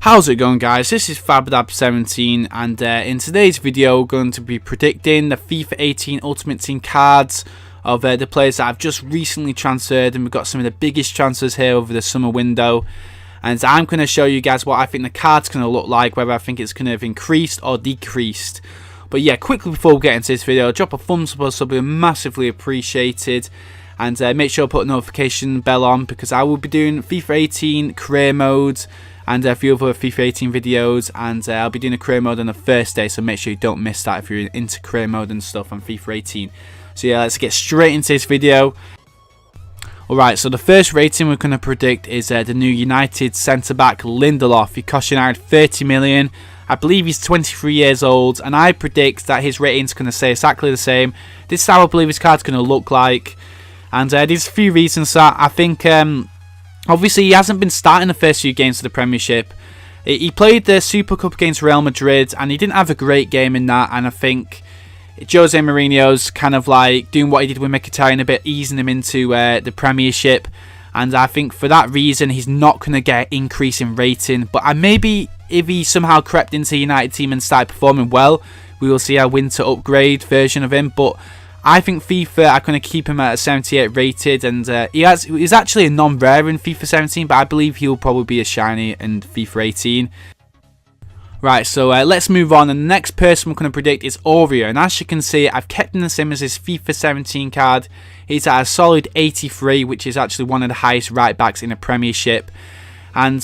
How's it going, guys? This is FabDab17 and in today's video we're going to be predicting the FIFA 18 Ultimate Team cards of the players that I've just recently transferred, and we've got some of the biggest transfers here over the summer window. And I'm going to show you guys what I think the card's going to look like, whether I think it's going to have increased or decreased. But yeah, quickly before we get into this video, drop a thumbs up or something, massively appreciated. And make sure to put a notification bell on, because I will be doing FIFA 18 career modes and a few other FIFA 18 videos, and I'll be doing a career mode on the first day, so make sure you don't miss that if you're into career mode and stuff on FIFA 18. So yeah, let's get straight into this video. Alright, so the first rating we're going to predict is the new United centre-back Lindelof. He cost United 30 million. I believe he's 23 years old, and I predict that his rating's going to stay exactly the same. This is how I believe his card's going to look like. And there's a few reasons that I think... obviously, he hasn't been starting the first few games of the Premiership. He played the Super Cup against Real Madrid, and he didn't have a great game in that. And I think Jose Mourinho's kind of like doing what he did with Mkhitaryan a bit, easing him into the Premiership. And I think for that reason, he's not going to get an increase in rating. But maybe if he somehow crept into the United team and started performing well, we will see a winter upgrade version of him. But I think FIFA are going to keep him at a 78 rated, and he's actually a non-rare in FIFA 17, but I believe he'll probably be a shiny in FIFA 18. Right, so let's move on, and the next person we're going to predict is Aurier, and as you can see, I've kept him the same as his FIFA 17 card. He's at a solid 83, which is actually one of the highest right backs in the Premiership. And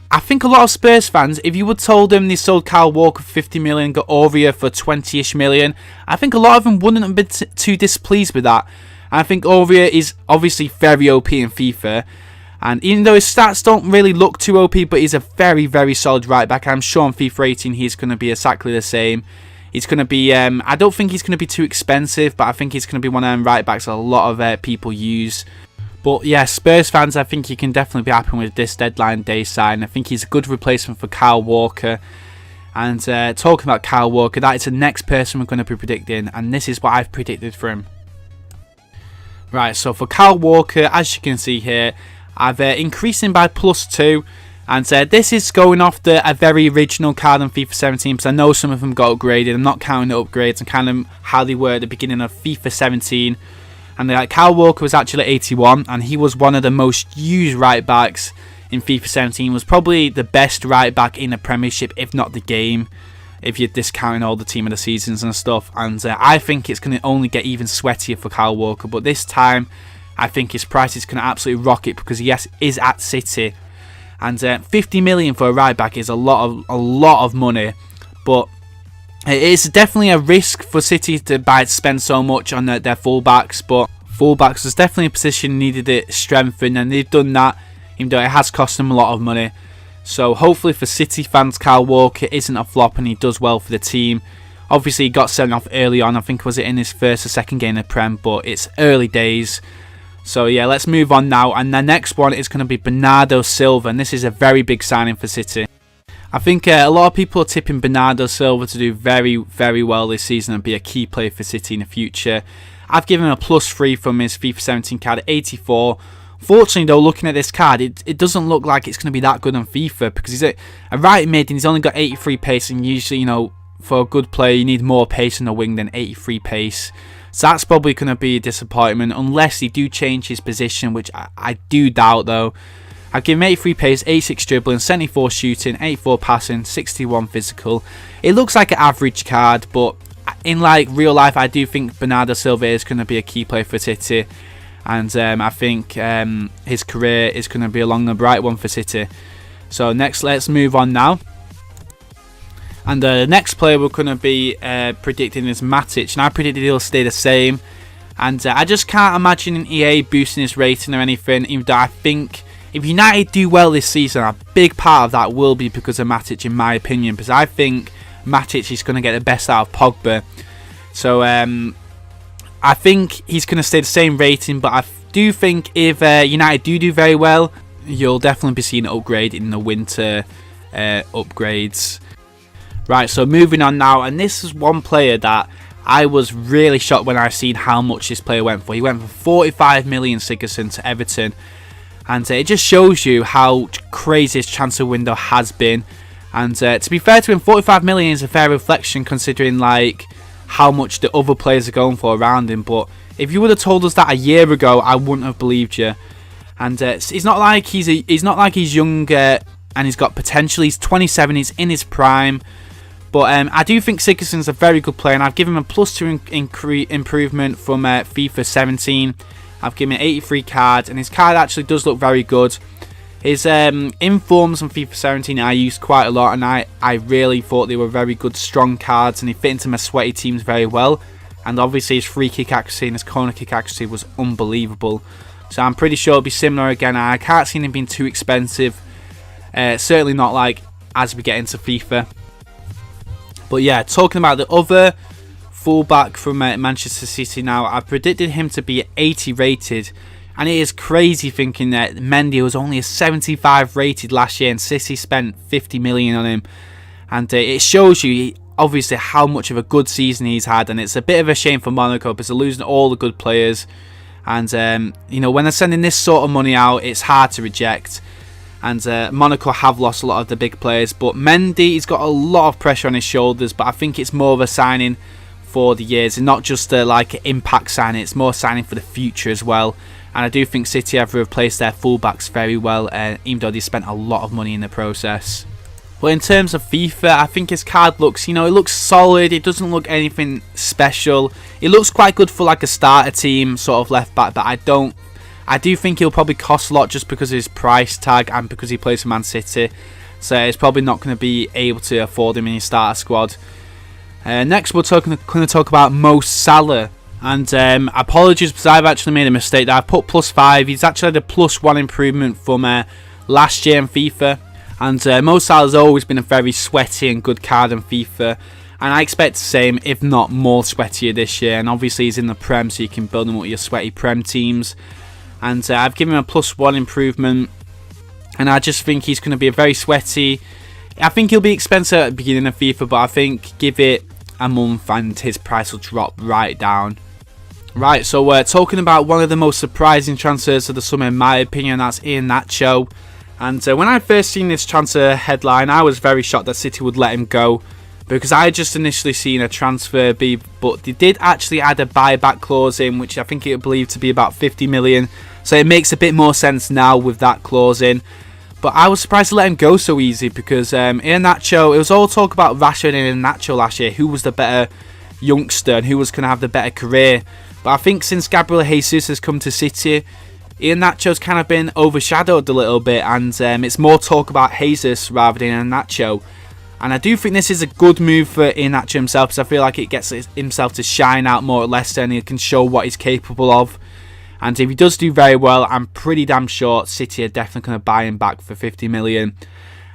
I think a lot of Spurs fans, if you would told them they sold Kyle Walker for 50 million, got Aurier for 20-ish million, I think a lot of them wouldn't have been too displeased with that. And I think Aurier is obviously very OP in FIFA. And even though his stats don't really look too OP, but he's a very, very solid right back. I'm sure on FIFA 18 he's going to be exactly the same. He's going to be, I don't think he's going to be too expensive, but I think he's going to be one of them right backs a lot of people use. But yeah, Spurs fans, I think you can definitely be happy with this deadline day sign. I think he's a good replacement for Kyle Walker. And talking about Kyle Walker, that is the next person we're going to be predicting. And this is what I've predicted for him. Right, so for Kyle Walker, as you can see here, I've increased him by +2. And this is going off a very original card on FIFA 17, because I know some of them got upgraded. I'm not counting the upgrades and kind of how they were at the beginning of FIFA 17. And Kyle Walker was actually 81, and he was one of the most used right backs in FIFA 17. Was probably the best right back in the Premiership, if not the game, if you're discounting all the team of the seasons and stuff. And I think it's going to only get even sweatier for Kyle Walker. But this time, I think his price is going to absolutely rocket, because yes, is at City, and 50 million for a right back is a lot of money. But it is definitely a risk for City to spend so much on their fullbacks, but fullbacks was definitely a position needed it strengthened, and they've done that, even though it has cost them a lot of money. So hopefully for City fans, Kyle Walker isn't a flop and he does well for the team. Obviously he got sent off early on, I think was it in his first or second game of Prem, but it's early days. So yeah, let's move on now, and the next one is going to be Bernardo Silva, and this is a very big signing for City. I think a lot of people are tipping Bernardo Silva to do very, very well this season and be a key player for City in the future. I've given him a +3 from his FIFA 17 card at 84. Fortunately though, looking at this card, it doesn't look like it's going to be that good on FIFA, because he's a right mid and he's only got 83 pace, and usually, you know, for a good player you need more pace on the wing than 83 pace. So that's probably going to be a disappointment, unless he do change his position, which I do doubt though. I've given him 83 pace, 86 dribbling, 74 shooting, 84 passing, 61 physical. It looks like an average card, but in real life, I do think Bernardo Silva is going to be a key player for City, and I think his career is going to be along the bright one for City. So next, let's move on now. And the next player we're going to be predicting is Matic, and I predicted he'll stay the same. And I just can't imagine EA boosting his rating or anything, even though I think if United do well this season, a big part of that will be because of Matic, in my opinion, because I think Matic is going to get the best out of Pogba. So I think he's going to stay the same rating, but I do think if United do very well, you'll definitely be seeing an upgrade in the winter upgrades. Right, so moving on now, and this is one player that I was really shocked when I seen how much this player went for. He went for 45 million Sigurdsson to Everton. And it just shows you how crazy his transfer window has been. And to be fair to him, 45 million is a fair reflection considering like how much the other players are going for around him. But if you would have told us that a year ago, I wouldn't have believed you. And it's not like he's not like he's young and he's got potential. He's 27, he's in his prime. But I do think Sigurdsson's a very good player, and I've given him a +2 improvement from FIFA 17. I've given him 83 cards, and his card actually does look very good. His informs on FIFA 17 I used quite a lot, and I really thought they were very good, strong cards, and he fit into my sweaty teams very well. And obviously his free kick accuracy and his corner kick accuracy was unbelievable. So I'm pretty sure it'll be similar again. I can't see him being too expensive. Certainly not like as we get into FIFA. But yeah, talking about the other fullback from Manchester City now, I predicted him to be 80 rated. And it is crazy thinking that Mendy was only a 75 rated last year and City spent 50 million on him. And it shows you obviously how much of a good season he's had. And it's a bit of a shame for Monaco because they're losing all the good players. And, you know, when they're sending this sort of money out, it's hard to reject. And Monaco have lost a lot of the big players. But Mendy, he's got a lot of pressure on his shoulders. But I think it's more of a signing for the years and not just like an impact signing. It's more signing for the future as well. And I do think City have replaced their fullbacks very well, even though they spent a lot of money in the process. But in terms of FIFA, I think his card looks, you know, it looks solid. It doesn't look anything special. It looks quite good for like a starter team, sort of left back. But I do think he'll probably cost a lot just because of his price tag and because he plays for Man City. So it's probably not going to be able to afford him in his starter squad. Next, we're going to talk about Mo Salah. And apologies because I've actually made a mistake there. I put +5. He's actually had a +1 improvement from last year in FIFA. And Mo Salah's always been a very sweaty and good card in FIFA. And I expect the same, if not more sweatier this year. And obviously he's in the Prem, so you can build him up with your sweaty Prem teams. And I've given him a +1 improvement. And I just think he's going to be a very sweaty. I think he'll be expensive at the beginning of FIFA, but I think give it a month and his price will drop right down. Right, so we're talking about one of the most surprising transfers of the summer, in my opinion. That's Iheanacho. And when I first seen this transfer headline, I was very shocked that City would let him go, because I had just initially seen a transfer be, but they did actually add a buyback clause in, which I think it believed to be about 50 million. So it makes a bit more sense now with that clause in. But I was surprised to let him go so easy, because Iheanacho, it was all talk about Rashford and Iheanacho last year, who was the better youngster and who was going to have the better career. But I think since Gabriel Jesus has come to City, Iheanacho's kind of been overshadowed a little bit, and it's more talk about Jesus rather than Iheanacho. And I do think this is a good move for Iheanacho himself, because I feel like it gets himself to shine out more at Leicester and he can show what he's capable of. And if he does do very well, I'm pretty damn sure City are definitely going to buy him back for 50 million.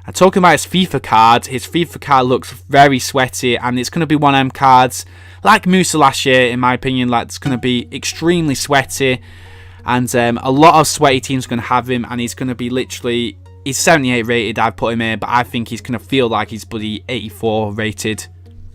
And talking about his FIFA card looks very sweaty, and it's going to be one of them cards like Musa last year, in my opinion. Like, it's going to be extremely sweaty, and a lot of sweaty teams are going to have him, and he's going to be literally, he's 78 rated, I've put him here, but I think he's going to feel like he's bloody 84 rated.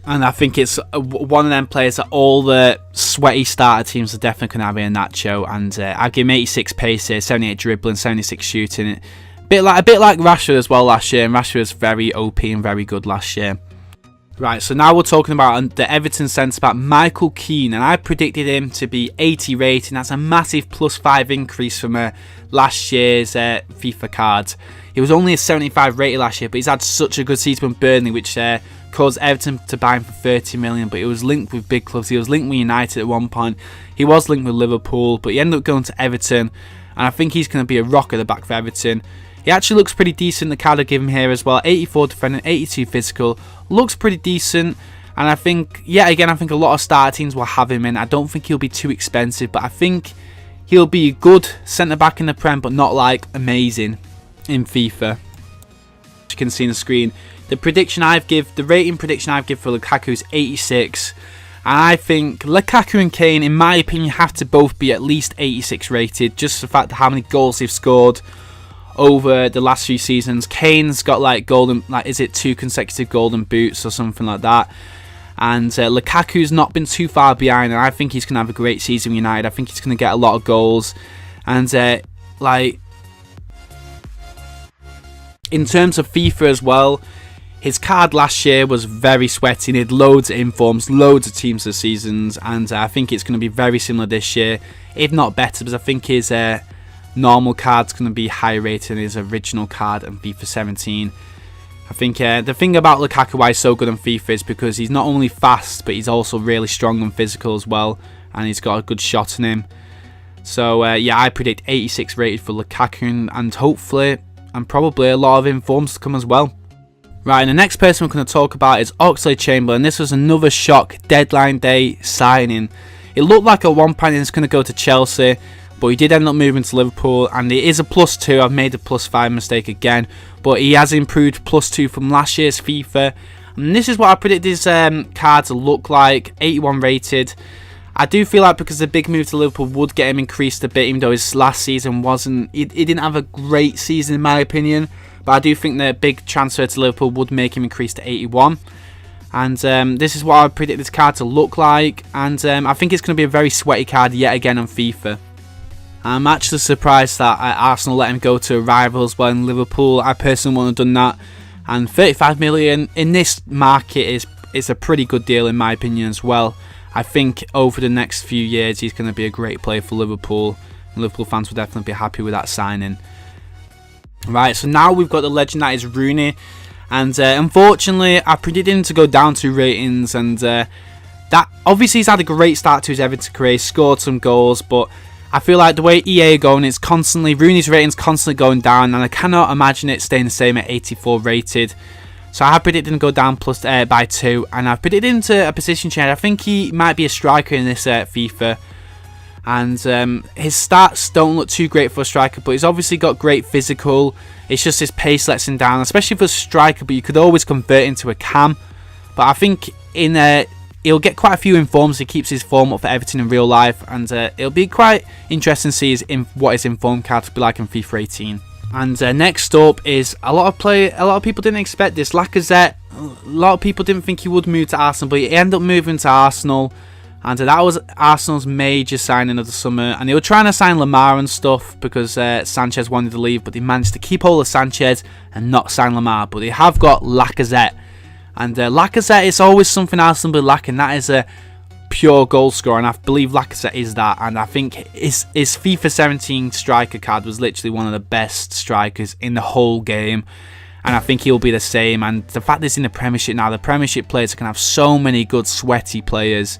And I think it's one of them players that all the sweaty starter teams are definitely going to have Iheanacho. And I give him 86 pace here, 78 dribbling, 76 shooting. A bit like Rashford as well last year. And Rashford was very OP and very good last year. Right, so now we're talking about the Everton centre back Michael Keane. And I predicted him to be 80 rating. That's a massive +5 increase from last year's FIFA card. He was only a 75 rated last year, but he's had such a good season with Burnley, which caused Everton to buy him for 30 million. But he was linked with big clubs. He was linked with United at one point. He was linked with Liverpool, but he ended up going to Everton. And I think he's going to be a rock at the back for Everton. He actually looks pretty decent, the card I give him here as well. 84 defending, 82 physical. Looks pretty decent. And I think, yeah, again, I think a lot of starter teams will have him in. I don't think he'll be too expensive, but I think he'll be a good centre-back in the Prem, but not like amazing in FIFA. As you can see on the screen, the rating prediction I've given for Lukaku is 86. And I think Lukaku and Kane, in my opinion, have to both be at least 86 rated. Just the fact of how many goals they've scored over the last few seasons. Kane's got like golden, like, is it 2 consecutive golden boots or something like that? And Lukaku's not been too far behind, and I think he's going to have a great season with United. I think he's going to get a lot of goals. And In terms of FIFA as well, his card last year was very sweaty. He had loads of informs, loads of teams of seasons, and I think it's going to be very similar this year, if not better, because I think his normal card's going to be higher rated than his original card in FIFA 17. I think the thing about Lukaku why he's so good on FIFA is because he's not only fast, but he's also really strong and physical as well, and he's got a good shot in him. So yeah, I predict 86 rated for Lukaku, and hopefully, and probably a lot of informs to come as well. Right, and the next person we're going to talk about is Oxlade-Chamberlain. This was another shock deadline day signing. It looked like at one point he was going to go to Chelsea, but he did end up moving to Liverpool, and it is a +2. I've made a +5 mistake again, but he has improved +2 from last year's FIFA. And this is what I predict his card to look like, 81 rated. I do feel like because the big move to Liverpool would get him increased a bit, even though his last season wasn't, he didn't have a great season in my opinion. But I do think the big transfer to Liverpool would make him increase to 81. And this is what I predict this card to look like. And I think it's going to be a very sweaty card yet again on FIFA. I'm actually surprised that Arsenal let him go to a rival as well in Liverpool. I personally wouldn't have done that. And 35 million in this market is a pretty good deal in my opinion as well. I think over the next few years he's going to be a great player for Liverpool. And Liverpool fans will definitely be happy with that signing. Right, so now we've got the legend that is Rooney, and unfortunately I predicted him to go down 2 ratings, and that obviously he's had a great start to his Everton career, scored some goals, but I feel like the way EA are going, it's constantly, Rooney's rating's constantly going down, and I cannot imagine it staying the same at 84 rated. So I have predicted him to go down by 2, and I've predicted him to a position change. I think he might be a striker in this FIFA. And his stats don't look too great for a striker, but he's obviously got great physical. It's just his pace lets him down, especially for a striker, but you could always convert into a cam. But I think he'll get quite a few informs. He keeps his form up for Everton in real life, and it'll be quite interesting to see what his inform card will be like in FIFA 18. And next up is a lot of people didn't expect this. Lacazette, a lot of people didn't think he would move to Arsenal, but he ended up moving to Arsenal. And that was Arsenal's major signing of the summer. And they were trying to sign Lamar and stuff because Sanchez wanted to leave. But they managed to keep hold of Sanchez and not sign Lamar. But they have got Lacazette. And Lacazette is always something Arsenal be lacking. That is a pure goal scorer. And I believe Lacazette is that. And I think his FIFA 17 striker card was literally one of the best strikers in the whole game. And I think he'll be the same. And the fact that he's in the Premiership now, the Premiership players can have so many good sweaty players.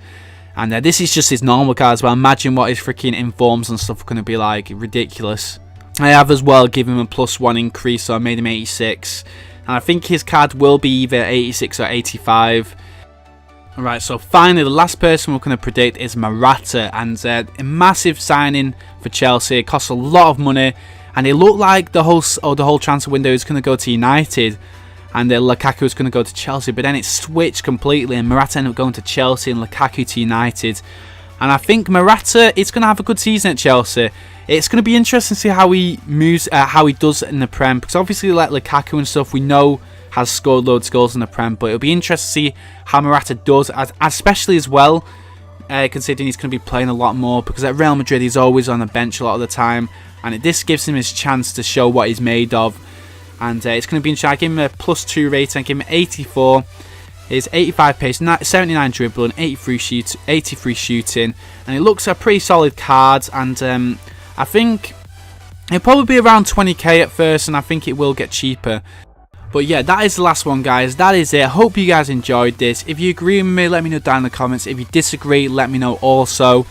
And this is just his normal card as well. Imagine what his freaking informs and stuff are going to be like. Ridiculous. I have as well given him a +1 increase, so I made him 86. And I think his card will be either 86 or 85. Alright, so finally the last person we're going to predict is Morata. And a massive signing for Chelsea. It costs a lot of money. And it looked like the whole transfer window is going to go to United. And Lukaku was going to go to Chelsea, but then it switched completely, and Morata ended up going to Chelsea and Lukaku to United. And I think Morata is going to have a good season at Chelsea. It's going to be interesting to see how he moves, how he does in the Prem, because obviously like Lukaku and stuff, we know has scored loads of goals in the Prem, but it'll be interesting to see how Morata does, especially as well, considering he's going to be playing a lot more, because at Real Madrid he's always on the bench a lot of the time, and this gives him his chance to show what he's made of. And it's going to be interesting. I give him a +2 rating. I give him 84. His 85 pace, 79 dribbling, 83 shooting. And it looks a pretty solid card. And I think it'll probably be around 20k at first. And I think it will get cheaper. But yeah, that is the last one, guys. That is it. I hope you guys enjoyed this. If you agree with me, let me know down in the comments. If you disagree, let me know also.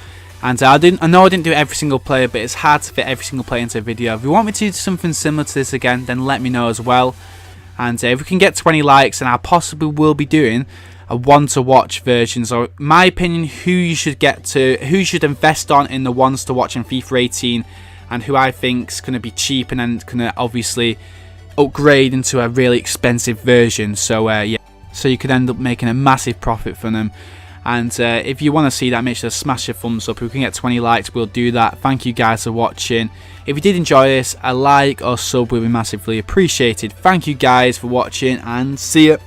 And I know I didn't do every single player, but it's hard to fit every single player into a video. If you want me to do something similar to this again, then let me know as well. And if we can get 20 likes, then I possibly will be doing a one-to-watch version. So, in my opinion, who you should invest on in the ones to watch in FIFA 18, and who I think is going to be cheap and then going to obviously upgrade into a really expensive version. So yeah, so you could end up making a massive profit from them. And if you want to see that, make sure to smash a thumbs up. If we can get 20 likes, we'll do that. Thank you guys for watching. If you did enjoy this, a like or sub will be massively appreciated. Thank you guys for watching, and see ya.